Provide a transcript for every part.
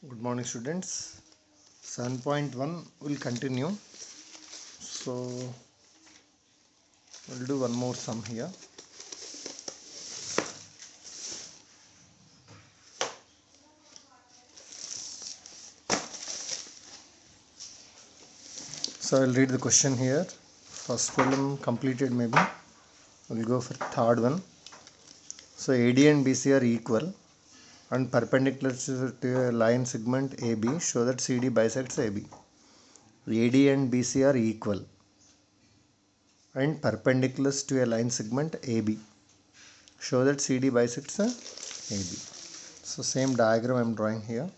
Good morning, students. 7.1 will continue. So we'll do one more sum here. So I'll read the question here. First problem completed maybe. We'll go for third one. So AD and BC are equal and perpendicular to a line segment AB. Show that CD bisects AB. AD and BC are equal and perpendicular to a line segment AB. Show that CD bisects AB. So same diagram I'm drawing here.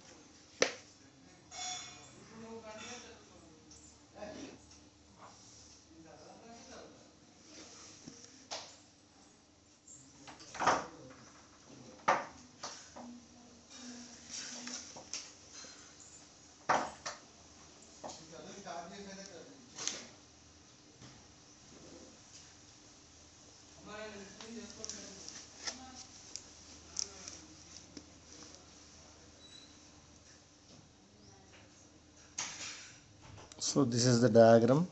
So this is the diagram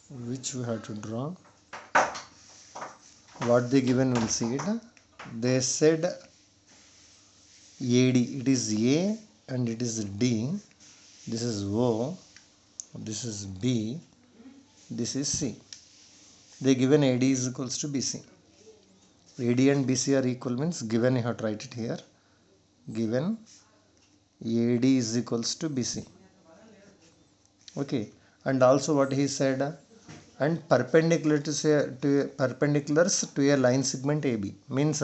which we have to draw. What they given, we'll see it. They said AD, it is A and it is D. This is O, this is B, this is C. They given AD is equals to BC. AD and BC are equal means given, you have to write it here. Given AD is equals to BC. Okay, and also what he said, and perpendiculars to a line segment AB means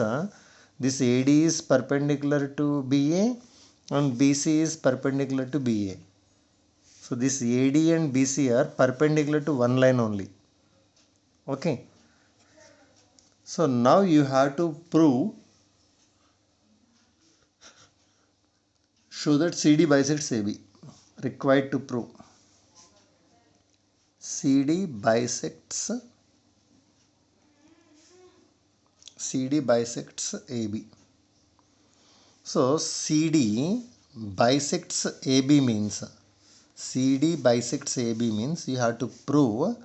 this AD is perpendicular to BA and BC is perpendicular to BA. So this AD and BC are perpendicular to one line only. Okay. So now you have to show that CD bisects AB. Required to prove. CD bisects AB. So CD bisects AB means you have to prove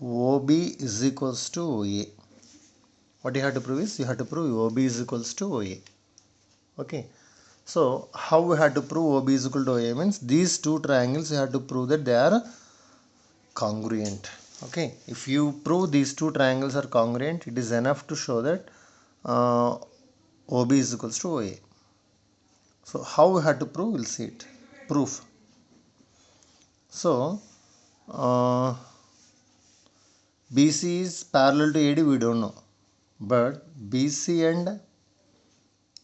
OB is equals to OA. What you have to prove is you have to prove OB is equals to OA. Okay. So how we have to prove OB is equal to OA means these two triangles you have to prove that they are congruent. Okay. If you prove these two triangles are congruent, it is enough to show that OB is equals to OA. So how we have to prove, we'll see it. Proof. So BC is parallel to AD, we don't know, but BC and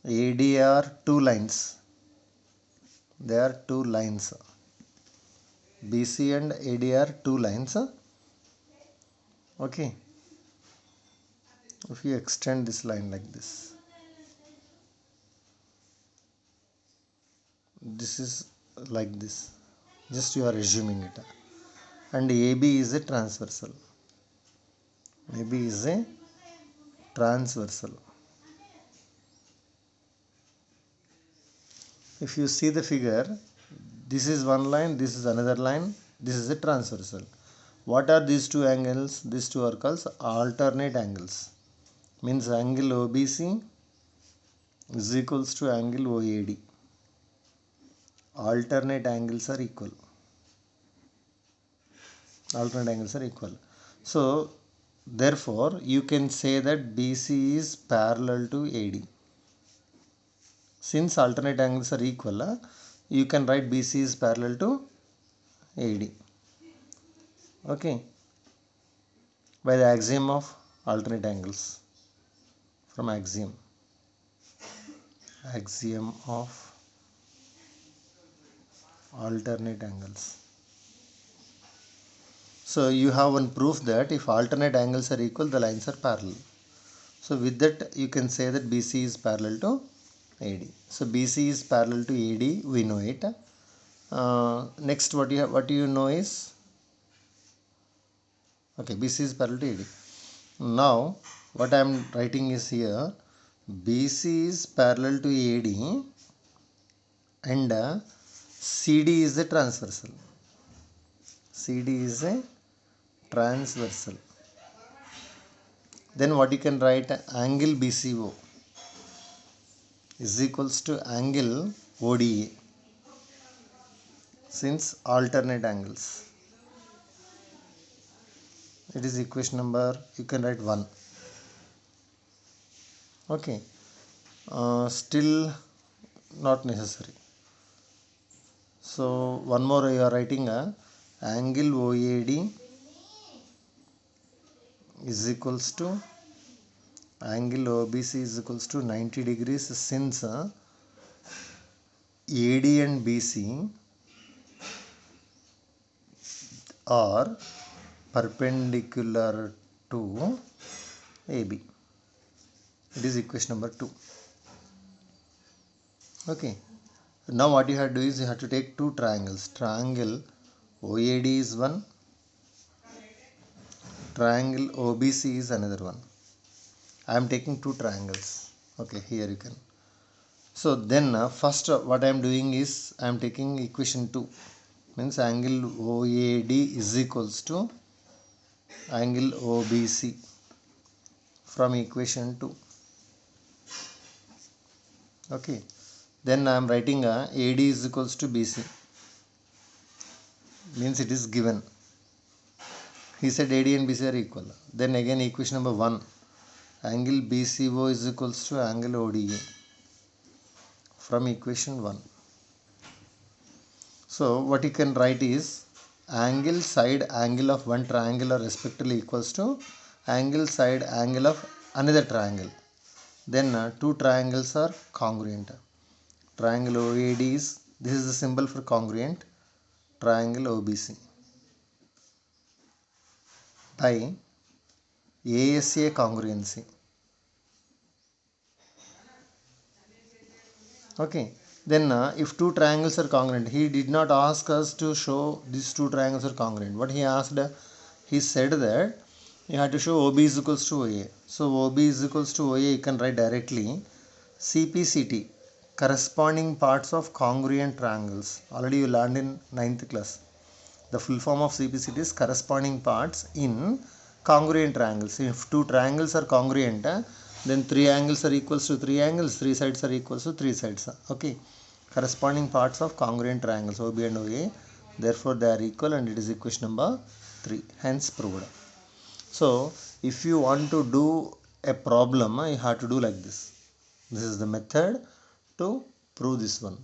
AD are two lines. They are two lines. BC and AD are two lines. Okay. If you extend this line like this, this is like this. Just you are assuming it. And AB is a transversal. AB is a transversal. If you see the figure, this is one line, this is another line, this is a transversal. What are these two angles? These two are called alternate angles. Means angle OBC is equals to angle OAD. Alternate angles are equal. Alternate angles are equal. So therefore you can say that BC is parallel to AD. Since alternate angles are equal, you can write BC is parallel to AD. Okay. By the axiom of alternate angles. From axiom of alternate angles. So you have one proof that if alternate angles are equal, the lines are parallel. So with that you can say that BC is parallel to AD. So BC is parallel to AD, we know it. Next what you know is, okay, BC is parallel to AD. Now what I am writing is here, BC is parallel to AD and CD is a transversal. CD is a transversal. Then what you can write, angle BCO is equals to angle ODA, since alternate angles. It is equation number, you can write 1. Okay, still not necessary. So one more, you are writing angle OAD is equals to angle OBC is equals to 90 degrees, since AD and BC are perpendicular to AB. It is equation number 2. Okay. Now what you have to do is you have to take two triangles. Triangle OAD is one. Triangle OBC is another one. I am taking two triangles. Okay, here you can. So then first what I am doing is I am taking equation 2. Means angle OAD is equals to angle OBC from equation 2. Okay. Then I am writing AD is equals to BC. Means it is given. He said AD and BC are equal. Then again equation number 1. Angle BCO is equals to angle ODA from equation 1. So what you can write is angle side angle of one triangle are respectively equals to angle side angle of another triangle. Then two triangles are congruent. Triangle OAD is, this is the symbol for congruent. Triangle OBC by ASA congruency. Okay. Then if two triangles are congruent, he did not ask us to show these two triangles are congruent. What he asked, he said that you have to show OB is equals to OA. So OB is equals to OA, you can write directly CPCT, corresponding parts of congruent triangles. Already you learned in 9th class. The full form of CPCT is corresponding parts in congruent triangles. If two triangles are congruent, then three angles are equals to three angles, three sides are equals to three sides. Okay. Corresponding parts of congruent triangles OB and OA. Therefore, they are equal and it is equation number 3. Hence proved. So, if you want to do a problem, you have to do like this. This is the method to prove this one.